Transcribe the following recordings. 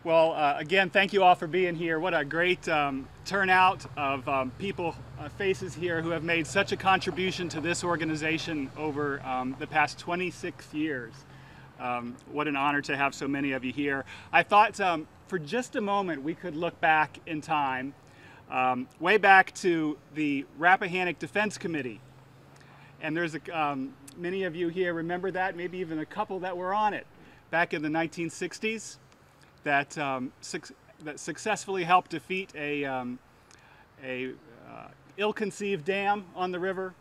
Well, again, thank you all for being here. What a great turnout of people, faces here who have made such a contribution to this organization over the past 26 years. What an honor to have so many of you here. I thought for just a moment we could look back in time, way back to the Rappahannock Defense Committee. And there's many of you here remember that, maybe even a couple that were on it back in the 1960s. That successfully helped defeat a ill-conceived dam on the river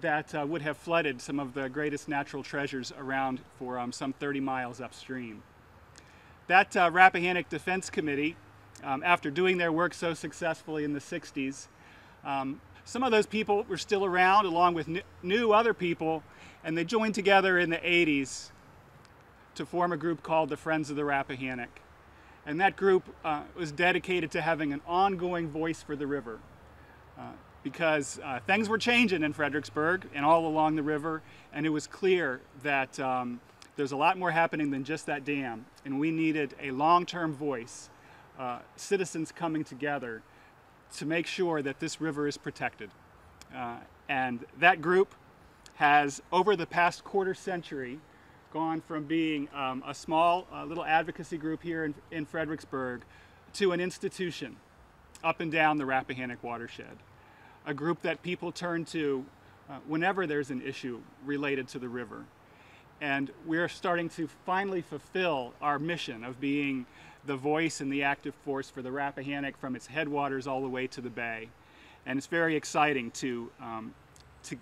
that would have flooded some of the greatest natural treasures around for some 30 miles upstream. That Rappahannock Defense Committee, after doing their work so successfully in the 60s, some of those people were still around along with new other people, and they joined together in the 80s to form a group called the Friends of the Rappahannock. And that group was dedicated to having an ongoing voice for the river because things were changing in Fredericksburg and all along the river, and it was clear that there's a lot more happening than just that dam, and we needed a long-term voice, citizens coming together to make sure that this river is protected. And that group has, over the past quarter century, gone from being a small little advocacy group here in Fredericksburg to an institution up and down the Rappahannock watershed. A group that people turn to whenever there's an issue related to the river. And we're starting to finally fulfill our mission of being the voice and the active force for the Rappahannock from its headwaters all the way to the bay. And it's very exciting to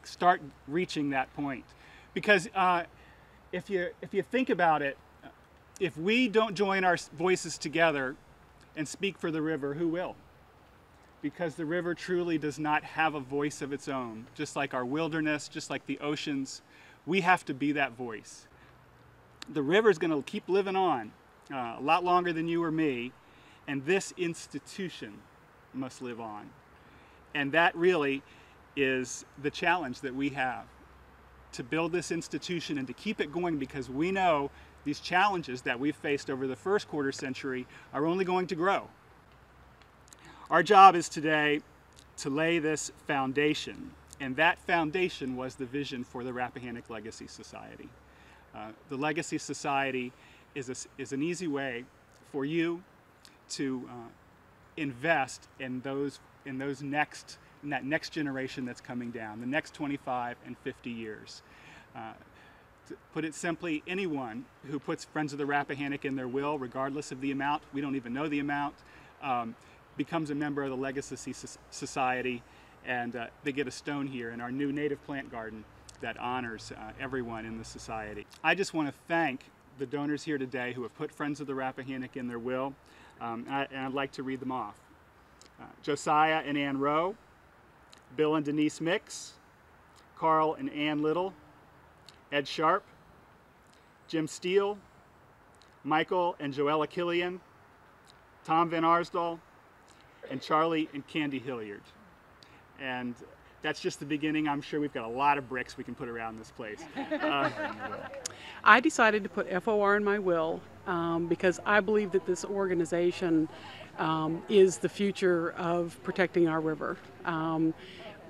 start reaching that point. Because if you think about it, if we don't join our voices together and speak for the river, who will? Because the river truly does not have a voice of its own. Just like our wilderness, just like the oceans, we have to be that voice. The river is going to keep living on a lot longer than you or me, and this institution must live on. And that really is the challenge that we have, to build this institution and to keep it going, because we know these challenges that we've faced over the first quarter century are only going to grow. Our job is today to lay this foundation, and that foundation was the vision for the Rappahannock Legacy Society. The Legacy Society is an easy way for you to invest in that next generation that's coming down, the next 25 and 50 years. To put it simply, anyone who puts Friends of the Rappahannock in their will, regardless of the amount, we don't even know the amount, becomes a member of the Legacy Society, and they get a stone here in our new native plant garden that honors everyone in the society. I just want to thank the donors here today who have put Friends of the Rappahannock in their will, and I'd like to read them off. Josiah and Ann Rowe, Bill and Denise Mix, Carl and Ann Little, Ed Sharp, Jim Steele, Michael and Joella Killian, Tom Van Arsdal, and Charlie and Candy Hilliard. And that's just the beginning. I'm sure we've got a lot of bricks we can put around this place. I decided to put FOR in my will because I believe that this organization is the future of protecting our river.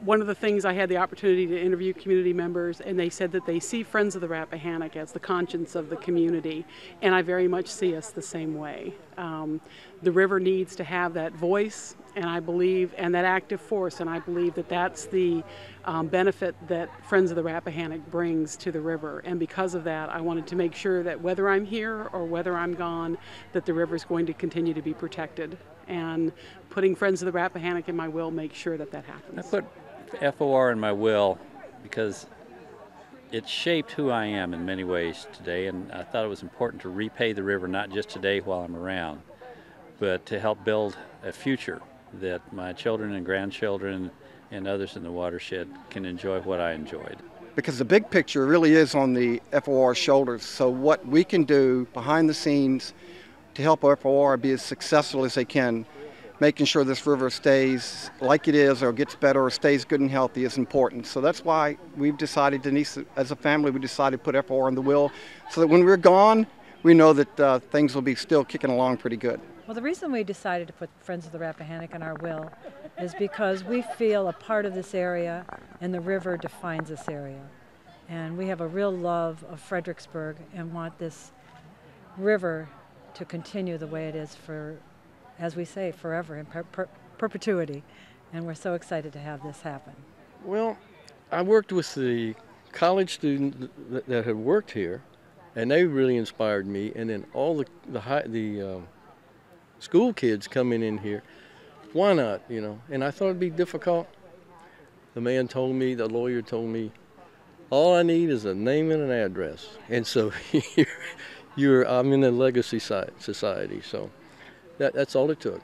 One of the things, I had the opportunity to interview community members, and they said that they see Friends of the Rappahannock as the conscience of the community, and I very much see us the same way. The river needs to have that voice, and I believe, and that active force, and I believe that that's the benefit that Friends of the Rappahannock brings to the river. And because of that, I wanted to make sure that whether I'm here or whether I'm gone, that the river is going to continue to be protected. And putting Friends of the Rappahannock in my will makes sure that that happens. I put FOR in my will because it shaped who I am in many ways today, and I thought it was important to repay the river, not just today while I'm around, but to help build a future that my children and grandchildren and others in the watershed can enjoy what I enjoyed. Because the big picture really is on the FOR's shoulders, so what we can do behind the scenes to help FOR be as successful as they can, making sure this river stays like it is or gets better or stays good and healthy is important. So that's why we've decided, Denise, as a family, we decided to put FOR in the will so that when we're gone, we know that things will be still kicking along pretty good. Well, the reason we decided to put Friends of the Rappahannock in our will is because we feel a part of this area and the river defines this area. And we have a real love of Fredericksburg and want this river to continue the way it is for, as we say, forever, in perpetuity. And we're so excited to have this happen. Well, I worked with the college students that had worked here, and they really inspired me. And then all the school kids coming in here, why not, you know? And I thought it'd be difficult. The man told me, the lawyer told me, all I need is a name and an address. And so I'm in a legacy society, so that's all it took.